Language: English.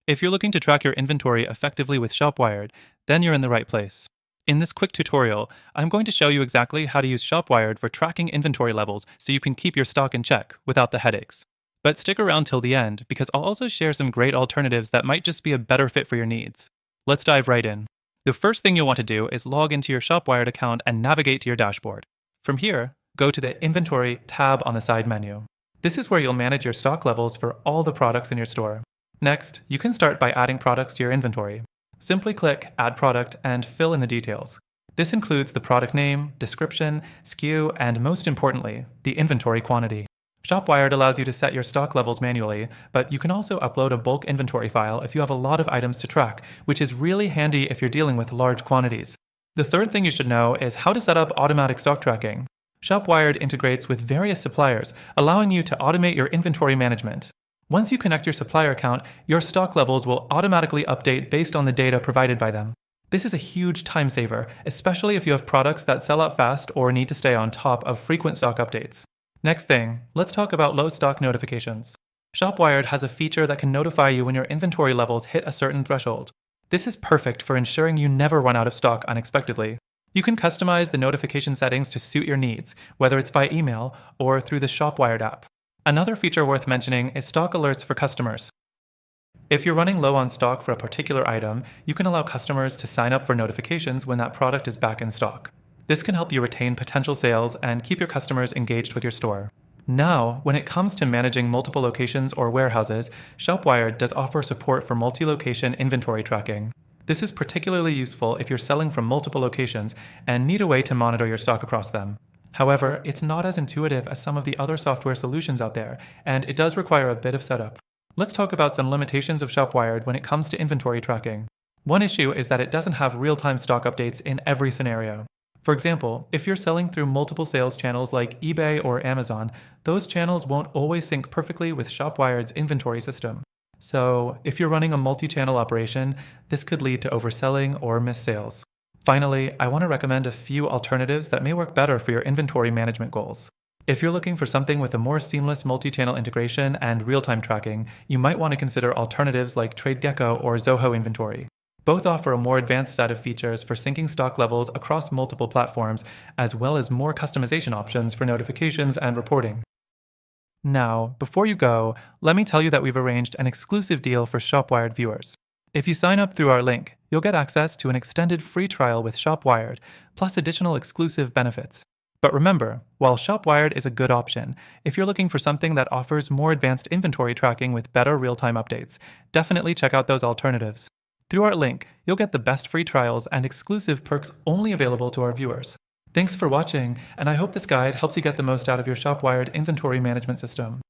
If you're looking to track your inventory effectively with ShopWired, then you're in the right place. In this quick tutorial, I'm going to show you exactly how to use ShopWired for tracking inventory levels so you can keep your stock in check without the headaches. But stick around till the end because I'll also share some great alternatives that might just be a better fit for your needs. Let's dive right in. The first thing you'll want to do is log into your ShopWired account and navigate to your dashboard. From here, go to the Inventory tab on the side menu. This is where you'll manage your stock levels for all the products in your store. Next, you can start by adding products to your inventory. Simply click Add Product and fill in the details. This includes the product name, description, SKU, and most importantly, the inventory quantity. ShopWired allows you to set your stock levels manually, but you can also upload a bulk inventory file if you have a lot of items to track, which is really handy if you're dealing with large quantities. The third thing you should know is how to set up automatic stock tracking. ShopWired integrates with various suppliers, allowing you to automate your inventory management. Once you connect your supplier account, your stock levels will automatically update based on the data provided by them. This is a huge time saver, especially if you have products that sell out fast or need to stay on top of frequent stock updates. Next thing, let's talk about low stock notifications. ShopWired has a feature that can notify you when your inventory levels hit a certain threshold. This is perfect for ensuring you never run out of stock unexpectedly. You can customize the notification settings to suit your needs, whether it's by email or through the ShopWired app. Another feature worth mentioning is stock alerts for customers. If you're running low on stock for a particular item, you can allow customers to sign up for notifications when that product is back in stock. This can help you retain potential sales and keep your customers engaged with your store. Now, when it comes to managing multiple locations or warehouses, ShopWired does offer support for multi-location inventory tracking. This is particularly useful if you're selling from multiple locations and need a way to monitor your stock across them. However, it's not as intuitive as some of the other software solutions out there, and it does require a bit of setup. Let's talk about some limitations of ShopWired when it comes to inventory tracking. One issue is that it doesn't have real-time stock updates in every scenario. For example, if you're selling through multiple sales channels like eBay or Amazon, those channels won't always sync perfectly with ShopWired's inventory system. So, if you're running a multi-channel operation, this could lead to overselling or missed sales. Finally, I want to recommend a few alternatives that may work better for your inventory management goals. If you're looking for something with a more seamless multi-channel integration and real-time tracking, you might want to consider alternatives like TradeGecko or Zoho Inventory. Both offer a more advanced set of features for syncing stock levels across multiple platforms, as well as more customization options for notifications and reporting. Now, before you go, let me tell you that we've arranged an exclusive deal for ShopWired viewers. If you sign up through our link, you'll get access to an extended free trial with ShopWired, plus additional exclusive benefits. But remember, while ShopWired is a good option, if you're looking for something that offers more advanced inventory tracking with better real-time updates, definitely check out those alternatives. Through our link, you'll get the best free trials and exclusive perks only available to our viewers. Thanks for watching, and I hope this guide helps you get the most out of your ShopWired inventory management system.